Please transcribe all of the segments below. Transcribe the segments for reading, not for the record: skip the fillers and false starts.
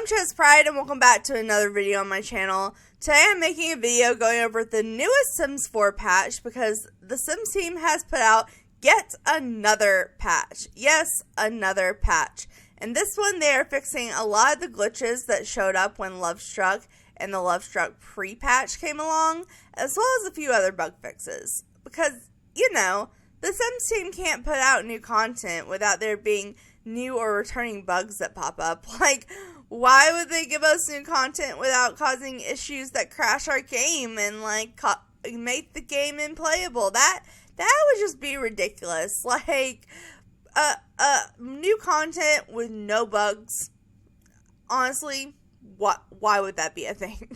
I'm ChezPride and welcome back to another video on my channel. Today I'm making a video going over the newest Sims 4 patch because the Sims team has put out yet another patch. Yes, another patch. And this one they are fixing a lot of the glitches that showed up when Lovestruck and the Lovestruck pre-patch came along, as well as a few other bug fixes. Because, you know, the Sims team can't put out new content without there being new or returning bugs that pop up. Like, why would they give us new content without causing issues that crash our game and like make the game unplayable? That would just be ridiculous. Like, new content with no bugs. Honestly, why would that be a thing?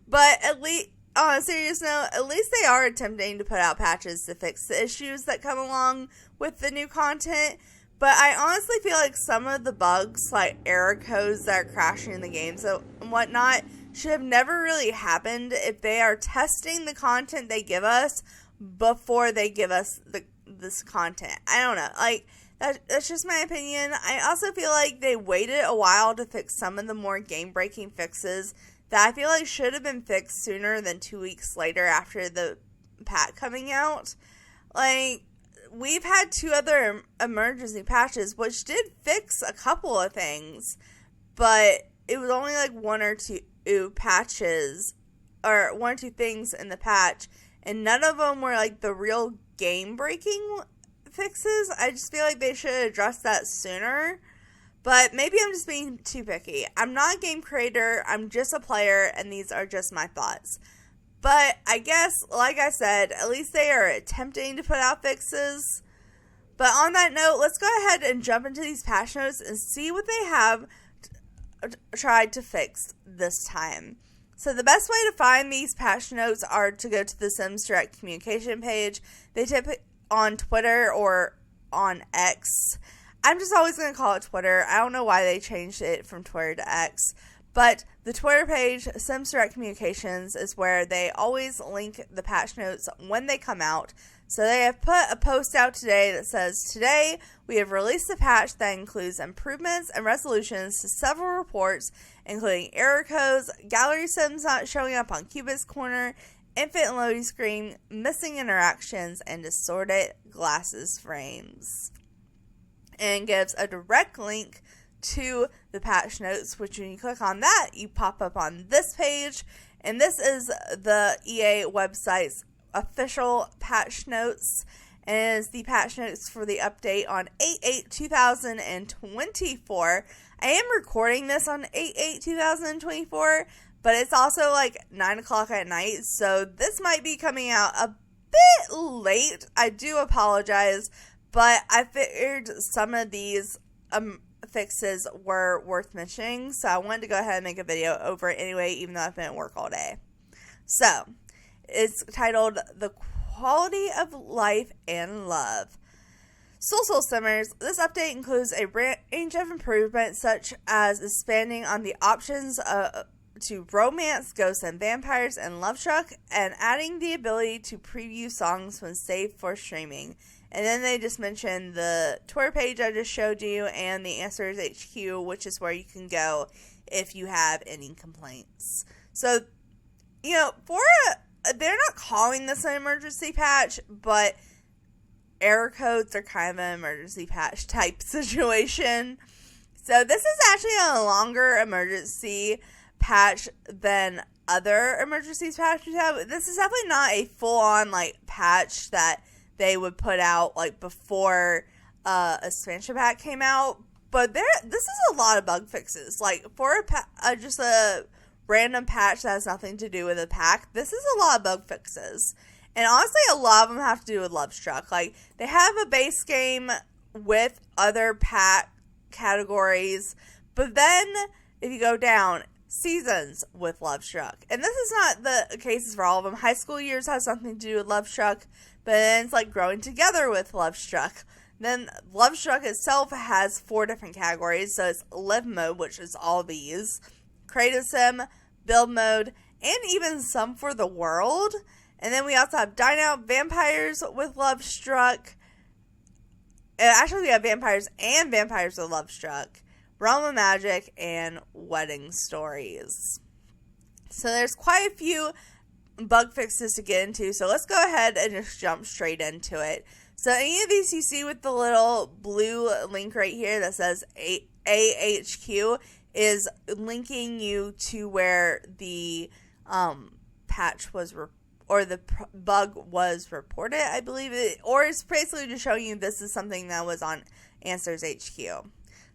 But at least, on a serious note, at least they are attempting to put out patches to fix the issues that come along with the new content. But I honestly feel like some of the bugs, like error codes that are crashing the games and whatnot, should have never really happened if they are testing the content they give us before they give us this content. I don't know. Like, that's just my opinion. I also feel like they waited a while to fix some of the more game-breaking fixes that I feel like should have been fixed sooner than 2 weeks later after the patch coming out. Like, we've had 2 other emergency patches, which did fix a couple of things, but it was only like 1 or 2 patches, or 1 or 2 things in the patch, and none of them were like the real game-breaking fixes. I just feel like they should have addressed that sooner, but maybe I'm just being too picky. I'm not a game creator, I'm just a player, and these are just my thoughts. But I guess, like I said, at least they are attempting to put out fixes. But on that note, let's go ahead and jump into these patch notes and see what they have tried to fix this time. So the best way to find these patch notes are to go to the Sims Direct Communication page. They tip it on Twitter or on X. I'm just always going to call it Twitter. I don't know why they changed it from Twitter to X. But the Twitter page, Sims Direct Communications, is where they always link the patch notes when they come out. So they have put a post out today that says, "Today, we have released a patch that includes improvements and resolutions to several reports, including error codes, gallery sims not showing up on Cubit's corner, infant loading screen, missing interactions, and distorted glasses frames." And gives a direct link to the patch notes, which when you click on that, you pop up on this page, and this is the EA website's official patch notes, and it is the patch notes for the update on 8/8/2024. I am recording this on 8/8/2024, but it's also like 9 o'clock at night, so this might be coming out a bit late. I do apologize, but I figured some of these fixes were worth mentioning, so I wanted to go ahead and make a video over it anyway, even though I've been at work all day. So, it's titled "The Quality of Life and Love." Soul Simmers, this update includes a range of improvements such as expanding on the options to romance, ghosts, and vampires in Lovestruck, and adding the ability to preview songs when saved for streaming. And then they just mentioned the Twitter page I just showed you and the Answers HQ, which is where you can go if you have any complaints. So, you know, they're not calling this an emergency patch, but error codes are kind of an emergency patch type situation. So this is actually a longer emergency patch than other emergency patches have. This is definitely not a full-on like patch that they would put out like before expansion pack came out, but this is a lot of bug fixes. Like for just a random patch that has nothing to do with a pack, this is a lot of bug fixes, and honestly a lot of them have to do with Lovestruck. Like they have a base game with other pack categories, but then if you go down, seasons with Lovestruck, and this is not the cases for all of them. High school years has something to do with Lovestruck, but then it's like growing together with Lovestruck. Then Lovestruck itself has 4 different categories. So it's live mode, which is all these, creative sim, build mode, and even some for the world. And then we also have dine out, vampires with Lovestruck. Actually, we have vampires and vampires with Lovestruck. Realm of Magic, and Wedding Stories. So there's quite a few bug fixes to get into, so let's go ahead and just jump straight into it. So any of these you see with the little blue link right here that says AHQ is linking you to where the patch was the bug was reported, I believe it, or it's basically just showing you this is something that was on Answers HQ.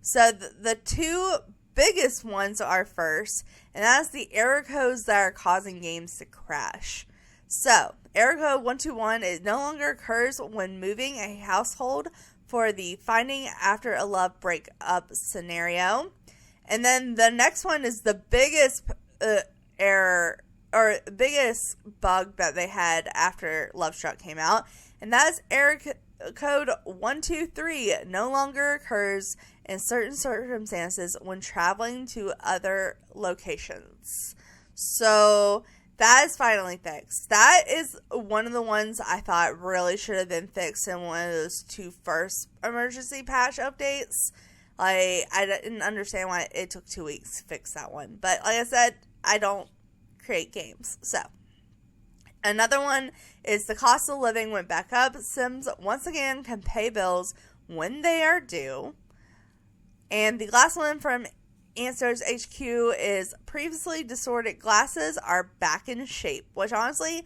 So the two biggest ones are first, and that's the error codes that are causing games to crash. So error code 121, it no longer occurs when moving a household for the finding after a love breakup scenario. And then the next one is the biggest error or biggest bug that they had after Lovestruck came out, and that is error code 123 no longer occurs in certain circumstances when traveling to other locations. So that is finally fixed. That is one of the ones I thought really should have been fixed in one of those two first emergency patch updates. I didn't understand why it took 2 weeks to fix that one. But like I said, I don't create games. So another one is the cost of living went back up. Sims once again can pay bills when they are due. And the last one from Answers HQ is previously distorted glasses are back in shape, which honestly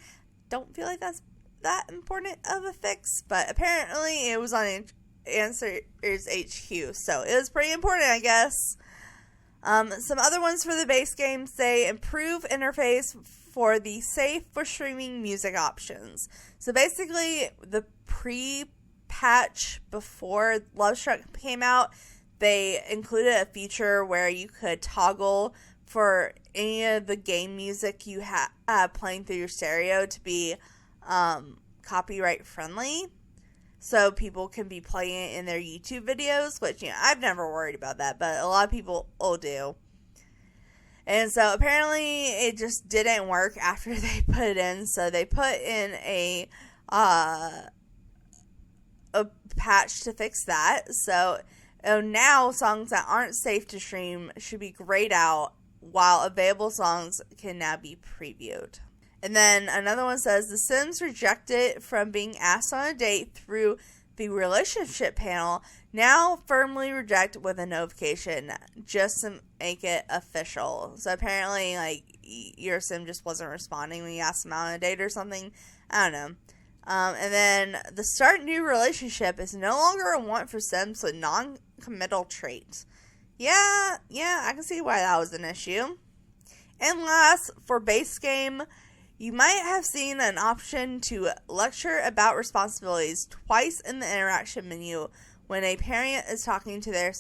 don't feel like that's that important of a fix, but apparently it was on Answers HQ, so it was pretty important, I guess. Some other ones for the base game say improve interface for the safe for streaming music options. So basically, the pre-patch before Lovestruck came out, they included a feature where you could toggle for any of the game music you have playing through your stereo to be copyright friendly. So people can be playing it in their YouTube videos, which, I've never worried about that, but a lot of people will do. And so apparently it just didn't work after they put it in. So they put in a patch to fix that. So now songs that aren't safe to stream should be grayed out, while available songs can now be previewed. And then another one says, The Sims rejected from being asked on a date through the relationship panel now firmly reject with a notification just to make it official. So apparently, your Sim just wasn't responding when you asked them out on a date or something. I don't know. And then the start new relationship is no longer a want for Sims with non-committal traits. Yeah, I can see why that was an issue. And last, for base game, you might have seen an option to lecture about responsibilities twice in the interaction menu when a parent is talking to their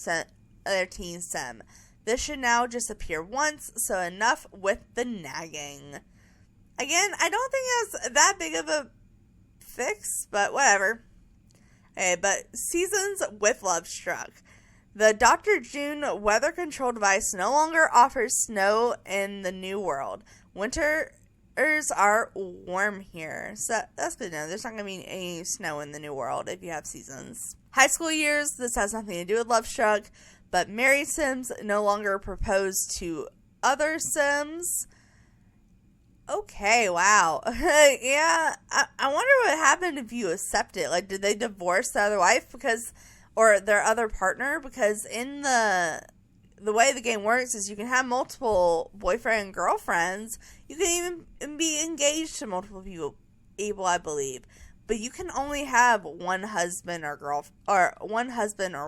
teen sim. This should now just appear once, so enough with the nagging. Again, I don't think it's that big of a fix, but whatever. Okay, but seasons with Lovestruck. The Dr. June weather control device no longer offers snow in the new world. Winters are warm here, so that's good to know. There's not going to be any snow in the new world if you have seasons. High school years, this has nothing to do with Lovestruck, but married Sims no longer propose to other Sims. Okay, wow. Yeah, I wonder what happened if you accept it. Did they divorce the other wife or their other partner? Because in the way the game works is you can have multiple boyfriend and girlfriends. You can even be engaged to multiple people, I believe. But you can only have one husband or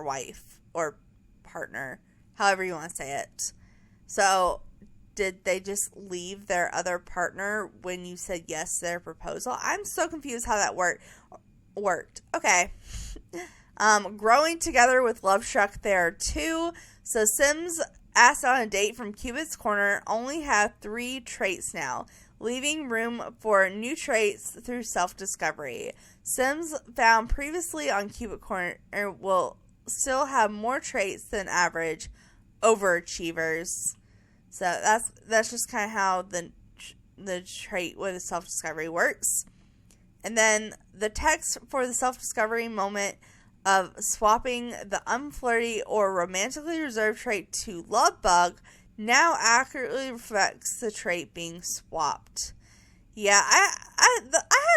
wife or partner, however you want to say it. So did they just leave their other partner when you said yes to their proposal? I'm so confused how that worked. Okay. Growing together with Lovestruck there too. So Sims asked on a date from Cupid's Corner only have 3 traits now, leaving room for new traits through self-discovery. Sims found previously on Cupid Corner will still have more traits than average overachievers. So that's just kind of how the trait with self-discovery works. And then the text for the self-discovery moment of swapping the unflirty or romantically reserved trait to love bug now accurately reflects the trait being swapped. Yeah, I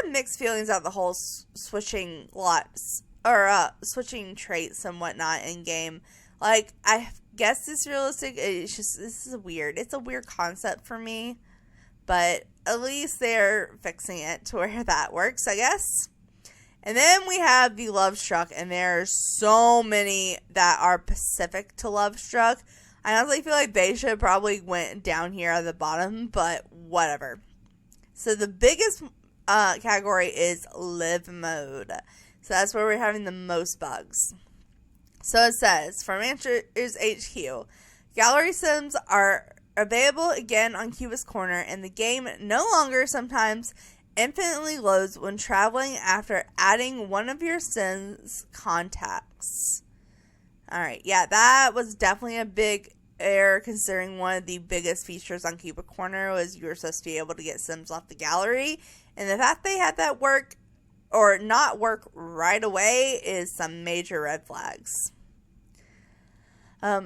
have mixed feelings about the whole switching lots or switching traits and whatnot in game. Like, I guess it's realistic. This is weird. It's a weird concept for me, but at least they're fixing it to where that works, I guess. And then we have the Lovestruck, and there's so many that are specific to Lovestruck. I honestly feel like they should probably went down here at the bottom, but whatever. So the biggest category is live mode. So that's where we're having the most bugs. So it says, from Answers HQ, gallery sims are available again on Cubist Corner, and the game no longer sometimes infinitely loads when traveling after adding one of your sims contacts. Alright, yeah, that was definitely a big error, considering one of the biggest features on Cubist Corner was you were supposed to be able to get sims off the gallery, and the fact they had that work or not work right away is some major red flags.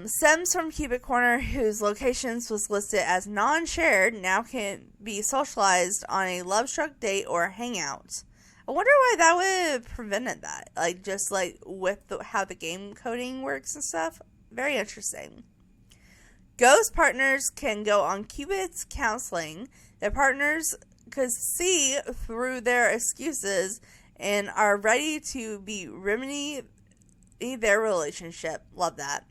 Sims from Cubist Corner whose locations was listed as non-shared now can be socialized on a Lovestruck date or hangout. I wonder why that would have prevented that. Like, just like with how the game coding works and stuff. Very interesting. Ghost partners can go on Cubist counseling. Their partners could see through their excuses and are ready to be remedy their relationship. Love that.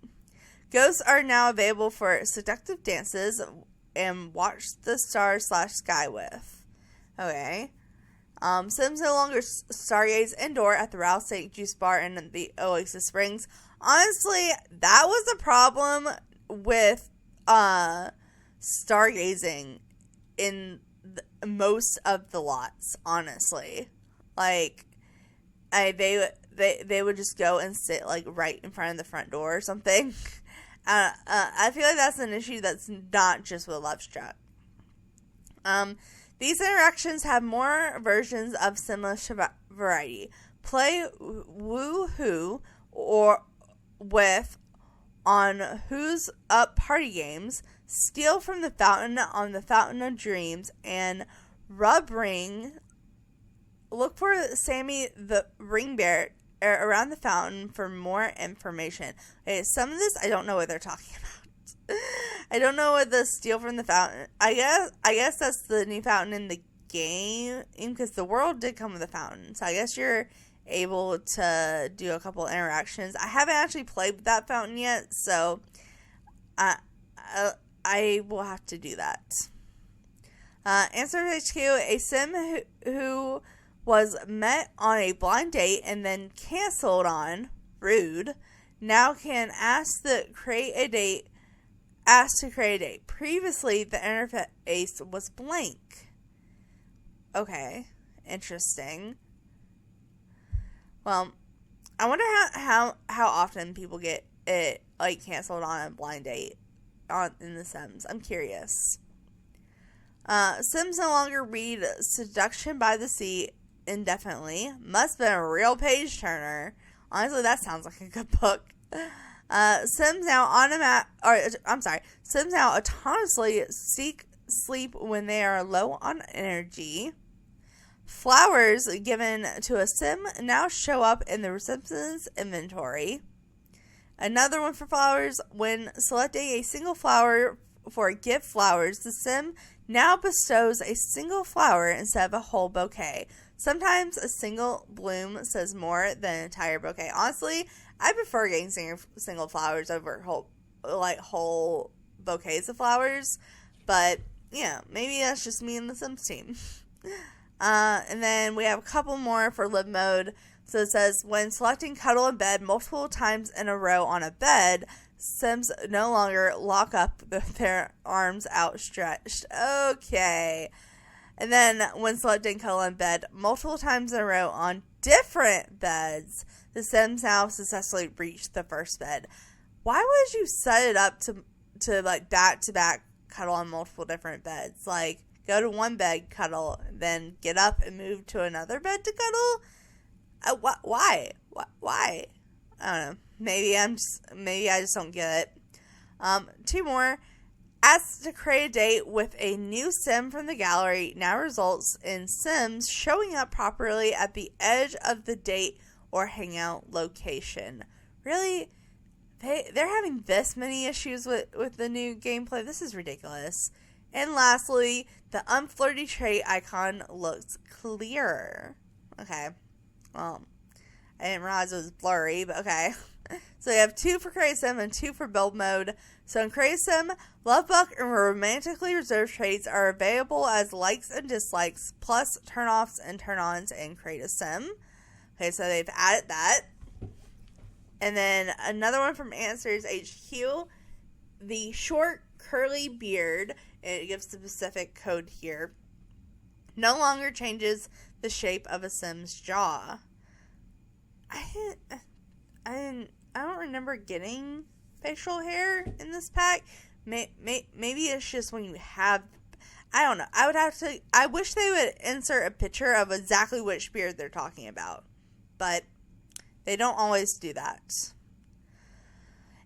Ghosts are now available for seductive dances and watch the stars /sky with. Okay. Sims no longer stargaze indoor at the Rattlesnake Juice Bar in the Oasis Springs. Honestly, that was a problem with stargazing in most of the lots, honestly. Like, they would just go and sit like right in front of the front door or something. I feel like that's an issue that's not just with Lovestruck. These interactions have more versions of similar variety. Play Woohoo or with on Who's Up party games, steal from the fountain on the Fountain of Dreams, and Rub Ring. Look for Sammy the Ring Bear around the fountain for more information. Okay, some of this I don't know what they're talking about. I don't know what the steal from the fountain. I guess that's the new fountain in the game, because the world did come with a fountain. So I guess you're able to do a couple interactions. I haven't actually played with that fountain yet, so I will have to do that. Answer HQ, a sim who was met on a blind date and then canceled on, rude, now can ask to create a date. Previously, the interface was blank. Okay, interesting. Well, I wonder how often people get it like canceled on a blind date in The Sims. I'm curious. Sims no longer read Seduction by the Sea indefinitely. Must have been a real page turner. Honestly, that sounds like a good book. Sims now autonomously seek sleep when they are low on energy. Flowers given to a sim now show up in the receptionist's inventory. Another one for flowers. When selecting a single flower for gift flowers, the sim now bestows a single flower instead of a whole bouquet. Sometimes a single bloom says more than an entire bouquet. Honestly, I prefer getting single flowers over whole bouquets of flowers. But, yeah, maybe that's just me and the Sims team. And then we have a couple more for live mode. So it says, when selecting cuddle in bed multiple times in a row on a bed, Sims no longer lock up with their arms outstretched. Okay. And then when selecting cuddle in bed multiple times in a row on different beds, the Sims now successfully reached the first bed. Why would you set it up to like back-to-back cuddle on multiple different beds? Like, go to one bed, cuddle, then get up and move to another bed to cuddle? Why? Why? I don't know. Maybe I just don't get it. 2 more. Asked to create a date with a new sim from the gallery now results in sims showing up properly at the edge of the date or hangout location. Really? They're having this many issues with the new gameplay? This is ridiculous. And lastly, the unflirty trait icon looks clearer. Okay. Well, I didn't realize it was blurry, but okay. So we have 2 for Create Sim and 2 for Build Mode. So in Create Sim, Lovebook and romantically reserved traits are available as likes and dislikes, plus turn-offs and turn-ons in Create a Sim. Okay, so they've added that. And then another one from Answers HQ, the short curly beard, and it gives the specific code here, no longer changes the shape of a Sim's jaw. I don't remember getting facial hair in this pack. Maybe it's just when you have, I don't know. I wish they would insert a picture of exactly which beard they're talking about, but they don't always do that.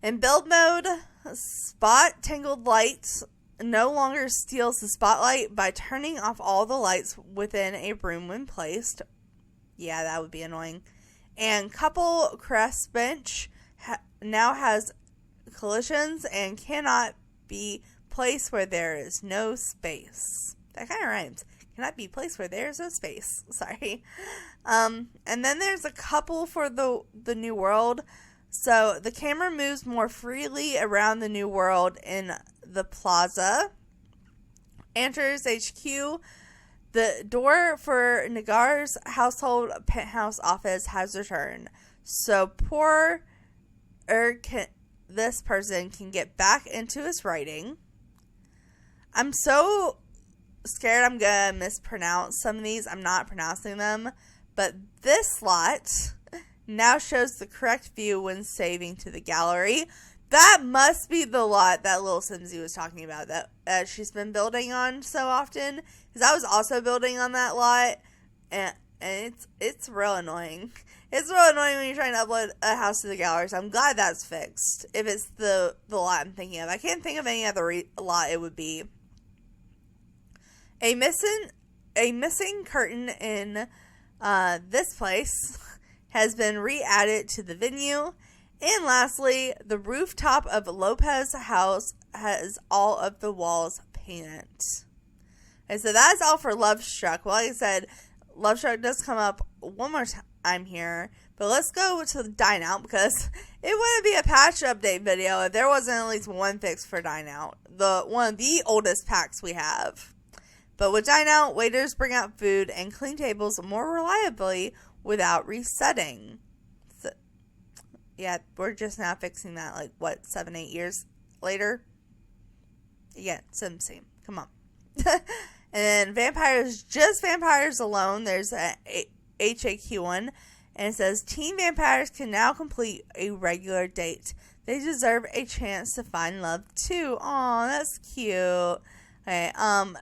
In build mode, spot tangled lights no longer steals the spotlight by turning off all the lights within a room when placed. Yeah, that would be annoying. And couple crest bench now has collisions and cannot be placed where there is no space. That kind of rhymes. Cannot be placed where there is no space. Sorry. And then there's a couple for the new world. So the camera moves more freely around the new world in the plaza. Enters HQ. The door for Nagar's household penthouse office has returned. So this person can get back into his writing. I'm so scared I'm going to mispronounce some of these. I'm not pronouncing them. But this lot now shows the correct view when saving to the gallery. That must be the lot that Little Simsy was talking about that she's been building on so often. Because I was also building on that lot. And it's real annoying. It's real annoying when you're trying to upload a house to the gallery. So I'm glad that's fixed. If it's the lot I'm thinking of. I can't think of any other lot it would be. A missing curtain in this place has been re-added to the venue. And lastly, the rooftop of Lopez's house has all of the walls painted. And so that's all for Lovestruck. Well, like I said, Lovestruck does come up one more time here. But let's go to the Dine Out, because it wouldn't be a patch update video if there wasn't at least one fix for Dine Out. One of the oldest packs we have. But with Dine Out, waiters bring out food and clean tables more reliably without resetting. So, yeah, we're just now fixing that, 7-8 years later? Yeah, same. Come on. And vampires, just vampires alone. There's a HAQ one. And it says, teen vampires can now complete a regular date. They deserve a chance to find love too. Aw, that's cute. Okay,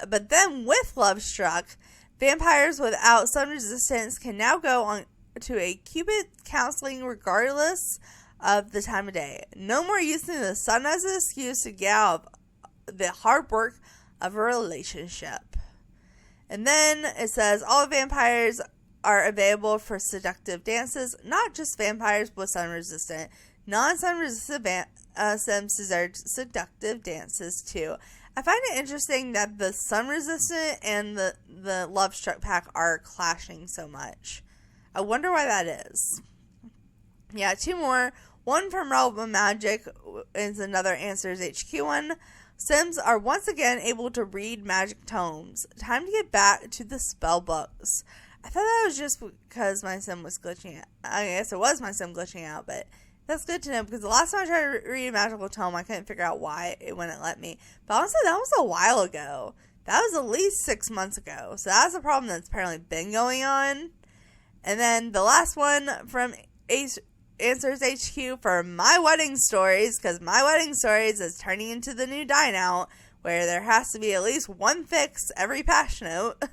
but then with Lovestruck, vampires without sun resistance can now go on to a Cupid counseling regardless of the time of day. No more using the sun as an excuse to get out of the hard work of a relationship. And then it says all vampires are available for seductive dances, not just vampires with sun resistant. Non-sun resistant sims deserve seductive dances too. I find it interesting that the sun resistant and the Lovestruck pack are clashing so much. I wonder why that is. Yeah, 2 more. One from Relevant Magic is another Answers HQ one. Sims are once again able to read magic tomes. Time to get back to the spell books. I thought that was just because my sim was glitching out. I guess it was my sim glitching out, but that's good to know, because the last time I tried to read a magical tome, I couldn't figure out why it wouldn't let me. But honestly, that was a while ago. That was at least 6 months ago. So that's a problem that's apparently been going on. And then the last one from Answers HQ for My Wedding Stories, because My Wedding Stories is turning into the new Dine Out, where there has to be at least one fix every patch note,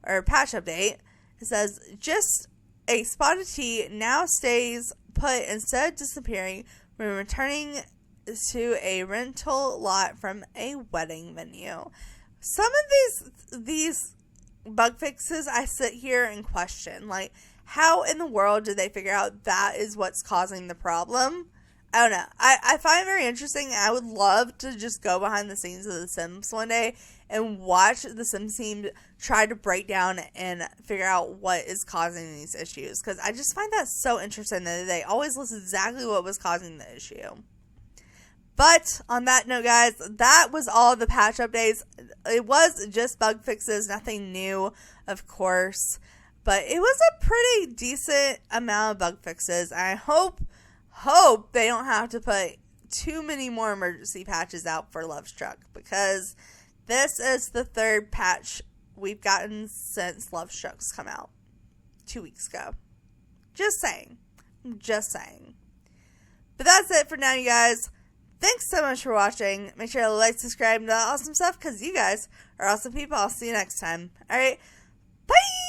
or patch update. It says, just a spotted T now stays put instead of disappearing when returning to a rental lot from a wedding venue. Some of these bug fixes I sit here and question, like, how in the world did they figure out that is what's causing the problem? I don't know. I find it very interesting. I would love to just go behind the scenes of The Sims one day and watch the Sims team try to break down and figure out what is causing these issues. Because I just find that so interesting that they always list exactly what was causing the issue. But on that note, guys, that was all the patch updates. It was just bug fixes, nothing new, of course. But it was a pretty decent amount of bug fixes. I hope they don't have to put too many more emergency patches out for Lovestruck, because this is the third patch we've gotten since Lovestruck's come out 2 weeks ago. Just saying. But that's it for now, you guys. Thanks so much for watching. Make sure to like, subscribe, and all that awesome stuff, because you guys are awesome people. I'll see you next time. Alright, bye!